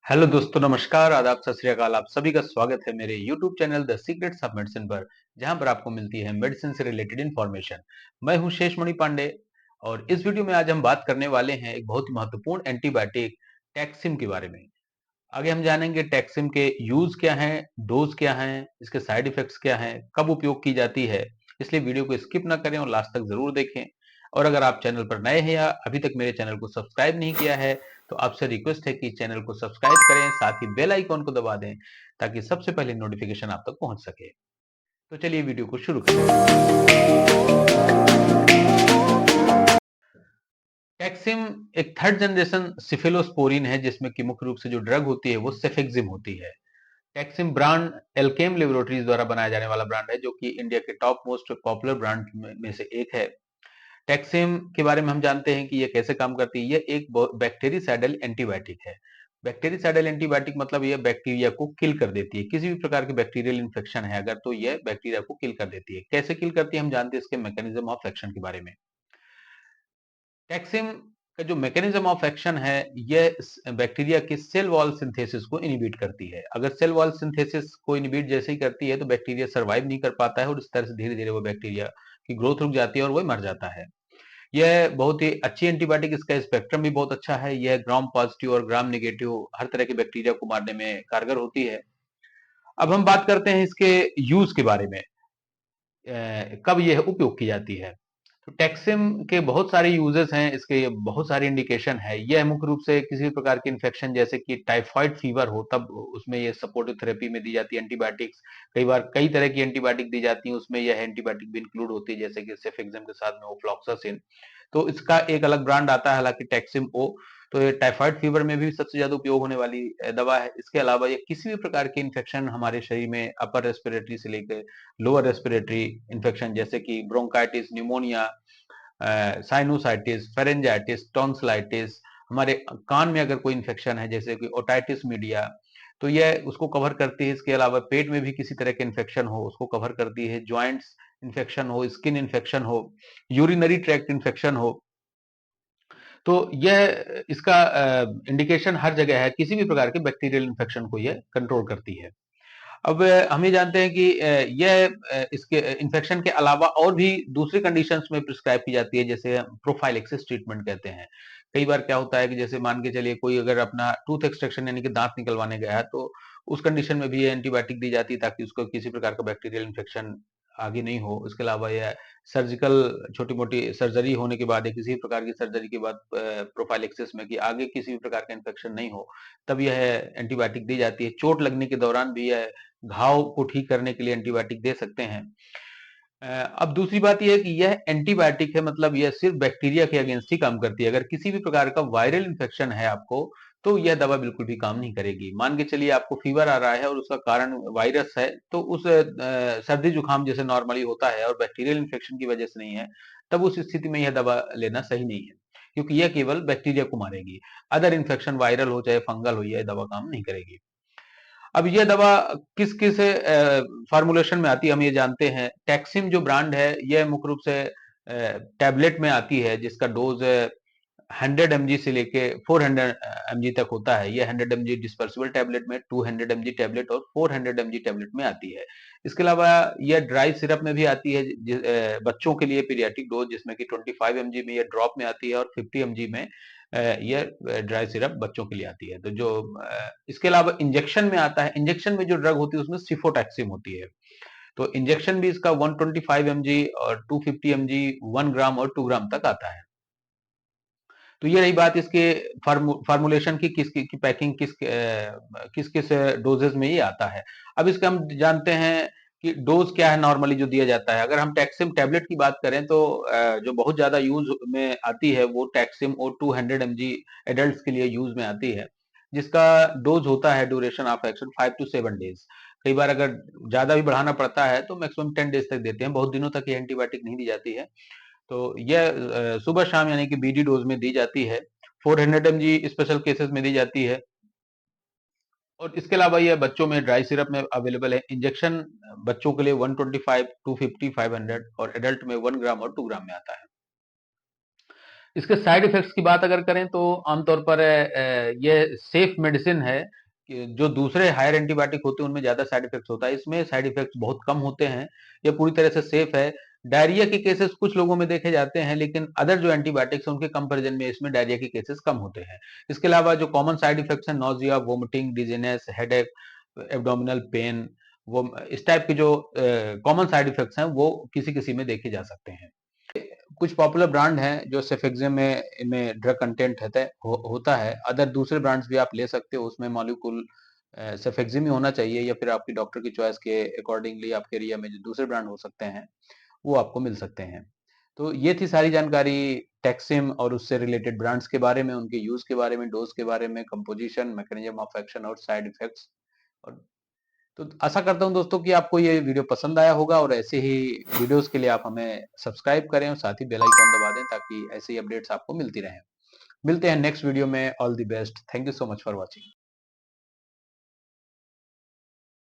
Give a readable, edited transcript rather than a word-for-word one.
Hello दोस्तों, नमस्कार, आदाब, सत श्री अकाल। आप सभी का स्वागत है मेरे YouTube channel the secrets of medicine पर, जहां पर आपको मिलती है मेडिसिन से रिलेटेड इन्फॉर्मेशन। मैं हूं शेषमणि पांडे और इस वीडियो में आज हम बात करने वाले हैं एक बहुत ही महत्वपूर्ण एंटीबायोटिक टैक्सिम के बारे में। आगे हम जानेंगे टैक्सिम के यूज क्या हैं, डोज क्या हैं, इसके साइड इफेक्ट्स क्या हैं, कब उपयोग की जाती है। इसलिए वीडियो को स्किप ना करें और लास्ट तक जरूर देखें। और अगर आप चैनल पर नए हैं या अभी तक मेरे चैनल को सब्सक्राइब नहीं किया है तो आपसे रिक्वेस्ट है कि चैनल को सब्सक्राइब करें, साथ ही बेल आइकॉन को दबा दें ताकि सबसे पहले नोटिफिकेशन आप तक पहुंच सके। तो चलिए वीडियो को शुरू करें। टैक्सिम एक थर्ड जनरेशन सिफिलोस्पोरिन है जिसमें कि मुख्य रूप से जो ड्रग होती है वो सेफेक्सिम होती है। टैक्सिम ब्रांड एल्केम लेबोरेटरीज द्वारा बनाया जाने वाला ब्रांड है जो कि इंडिया के टॉप मोस्ट पॉपुलर ब्रांड में से एक है। टैक्सिम के बारे में हम जानते हैं कि ये कैसे काम करती है। ये एक बैक्टीरिसाइडल एंटीबायोटिक है। बैक्टीरिसाइडल एंटीबायोटिक मतलब ये बैक्टीरिया को किल कर देती है। किसी भी प्रकार के बैक्टीरियल इन्फेक्शन है अगर तो ये बैक्टीरिया को किल कर देती है। कैसे किल करती है हम जानते हैं इसके मैकेनिज्म ऑफ एक्शन के बारे में। टैक्सिम का जो मैकेनिज्म ऑफ एक्शन है ये बैक्टीरिया की सेल वॉल सिंथेसिस को इनिबिट करती है। अगर सेल वॉल सिंथेसिस को इनिबिट जैसे ही करती है तो बैक्टीरिया सर्वाइव नहीं कर पाता है और इस तरह से धीरे धीरे वो बैक्टीरिया की ग्रोथ रुक जाती है और वो मर जाता है। यह बहुत ही अच्छी एंटीबायोटिक, इसका स्पेक्ट्रम भी बहुत अच्छा है। यह ग्राम पॉजिटिव और ग्राम नेगेटिव हर तरह के बैक्टीरिया को मारने में कारगर होती है। अब हम बात करते हैं इसके यूज के बारे में, कब यह उपयोग की जाती है। तो टैक्सिम के बहुत सारे यूजेस हैं, इसके बहुत सारी इंडिकेशन है। यह मुख्य रूप से किसी भी प्रकार की इन्फेक्शन जैसे कि टाइफाइड फीवर हो तब उसमें यह सपोर्टिव थेरेपी में दी जाती है एंटीबायोटिक्स। कई बार कई तरह की एंटीबायोटिक दी जाती है, उसमें यह एंटीबायोटिक भी इंक्लूड होती है जैसे कि सेफेक्सिम के साथ में ओफ्लॉक्सासिन। तो इसका एक अलग ब्रांड आता है हालांकि टैक्सिम ओ। तो ये टाइफाइड फीवर में भी सबसे ज्यादा उपयोग होने वाली दवा है। इसके अलावा ये किसी भी प्रकार के इन्फेक्शन हमारे शरीर में अपर रेस्पिरेटरी से लेकर लोअर रेस्पिरेटरी इन्फेक्शन जैसे कि bronchitis, pneumonia, sinusitis, pharyngitis, tonsillitis, हमारे कान में अगर कोई इन्फेक्शन है जैसे कि ओटाइटिस मीडिया, तो यह उसको कवर करती है। इसके अलावा पेट में भी किसी तरह के इन्फेक्शन हो उसको कवर करती है। ज्वाइंट्स इन्फेक्शन हो, स्किन इन्फेक्शन हो, यूरिनरी ट्रैक्ट इन्फेक्शन हो, तो यह इसका इंडिकेशन हर जगह है। किसी भी प्रकार के बैक्टीरियल इन्फेक्शन को यह कंट्रोल करती है। अब हम ये जानते हैं कि यह इसके इन्फेक्शन के अलावा और भी दूसरी कंडीशंस में प्रिस्क्राइब की जाती है जैसे प्रोफाइलेक्सिस ट्रीटमेंट कहते हैं। कई बार क्या होता है कि जैसे मान के चलिए कोई अगर अपना टूथ एक्सट्रैक्शन यानी कि दांत निकलवाने गया है तो उस कंडीशन में भी ये एंटीबायोटिक दी जाती है ताकि उसको किसी प्रकार का बैक्टीरियल इन्फेक्शन आगे नहीं हो। इसके अलावा यह सर्जिकल छोटी मोटी सर्जरी होने के बाद या किसी भी प्रकार की सर्जरी के बाद प्रोफाइलेक्सिस में कि आगे किसी भी प्रकार का इन्फेक्शन नहीं हो तब यह एंटीबायोटिक दी जाती है। चोट लगने के दौरान भी यह घाव को ठीक करने के लिए एंटीबायोटिक दे सकते हैं। अब दूसरी बात यह है कि यह एंटीबायोटिक है मतलब यह सिर्फ बैक्टीरिया के अगेंस्ट ही काम करती है। अगर किसी भी प्रकार का वायरल इन्फेक्शन है आपको तो यह दवा बिल्कुल भी काम नहीं करेगी। मान के चलिए आपको फीवर आ रहा है और उसका कारण वायरस है तो उस सर्दी जुकाम जैसे नॉर्मली होता है और बैक्टीरियल इन्फेक्शन की वजह से नहीं है, तब उस स्थिति में यह दवा लेना सही नहीं है क्योंकि यह केवल बैक्टीरिया को मारेगी। अदर इन्फेक्शन वायरल हो चाहे फंगल हो यह दवा काम नहीं करेगी। अब ये दवा किस किस फार्मूलेशन में आती है हम ये जानते हैं। टैक्सिम जो ब्रांड है यह मुख्य रूप से टैबलेट में आती है जिसका डोज 100 mg से लेके 400 mg तक होता है। ये 100 mg डिस्पर्सिबल टैबलेट में, 200 mg टैबलेट और 400 mg टैबलेट में आती है। इसके अलावा यह ड्राई सिरप में भी आती है बच्चों के लिए पीडियाट्रिक डोज जिसमें कि 25 mg में यह ड्रॉप में आती है और 50 mg में यह ड्राई सिरप बच्चों के लिए आती है। तो जो इसके अलावा इंजेक्शन में आता है, इंजेक्शन में जो ड्रग होती है उसमें सिफोटैक्सिम होती है। तो इंजेक्शन भी इसका 125 mg और 250 mg, 1 ग्राम और 2 ग्राम तक आता है। तो ये रही बात इसके फार्मूलेशन की, किस पैकिंग किस किस डोजेज में ये आता है। अब इसका हम जानते हैं कि डोज क्या है नॉर्मली जो दिया जाता है। अगर हम टैक्सिम टैबलेट की बात करें तो जो बहुत ज्यादा यूज में आती है वो टैक्सिम ओ 200 mg एडल्ट के लिए यूज में आती है जिसका डोज होता है duration of action 5 to 7 days. कई बार अगर ज्यादा भी बढ़ाना पड़ता है तो मैक्सिमम 10 डेज तक देते हैं। बहुत दिनों तक ये एंटीबायोटिक नहीं दी जाती है। तो यह सुबह शाम यानी कि बीडी डोज में दी जाती है। 400 mg स्पेशल केसेस में दी जाती है और इसके अलावा यह बच्चों में ड्राई सिरप में अवेलेबल है। इंजेक्शन बच्चों के लिए 125, 250, 500 और एडल्ट में 1 ग्राम और 2 ग्राम में आता है। इसके साइड इफेक्ट्स की बात अगर करें तो आमतौर पर ये सेफ मेडिसिन है कि जो दूसरे हायर एंटीबायोटिक होते हैं उनमें ज्यादा साइड इफेक्ट्स होता है, इसमें साइड इफेक्ट्स बहुत कम होते हैं। ये पूरी तरह से सेफ है। डायरिया के केसेस कुछ लोगों में देखे जाते हैं, लेकिन अदर जो एंटीबायोटिक्स हैं उनके कंपैरिजन में इसमें डायरिया के केसेस कम होते हैं। इसके अलावा जो कॉमन साइड इफेक्ट्स हैं, nausea, vomiting, dizziness, headache, abdominal pain, वो इस टाइप के जो कॉमन साइड इफेक्ट्स हैं वो किसी किसी में देखे जा सकते हैं। कुछ पॉपुलर ब्रांड हैं जो सेफेक्सिम में इनमें ड्रग कंटेंट होता है। अदर दूसरे ब्रांड्स भी आप ले सकते हो, उसमें मॉलिक्यूल सेफेक्सिम ही होना चाहिए, या फिर आपकी डॉक्टर की चॉइस के अकॉर्डिंगली आपके एरिया में जो दूसरे ब्रांड हो सकते हैं वो आपको मिल सकते हैं। तो ये थी सारी जानकारी टैक्सिम और उससे रिलेटेड ब्रांड्स के बारे में, उनके यूज के बारे में, डोज के बारे में, कंपोजिशन, मैकेनिज्म ऑफ एक्शन और साइड इफेक्ट्स। और तो आशा करता हूँ दोस्तों कि आपको ये वीडियो पसंद आया होगा, और ऐसे ही वीडियोस के लिए आप हमें सब्सक्राइब करें और साथ ही बेल आइकॉन दबा दें ताकि ऐसे ही अपडेट्स आपको मिलती रहें। मिलते हैं नेक्स्ट वीडियो में। All the best. Thank you so much for watching.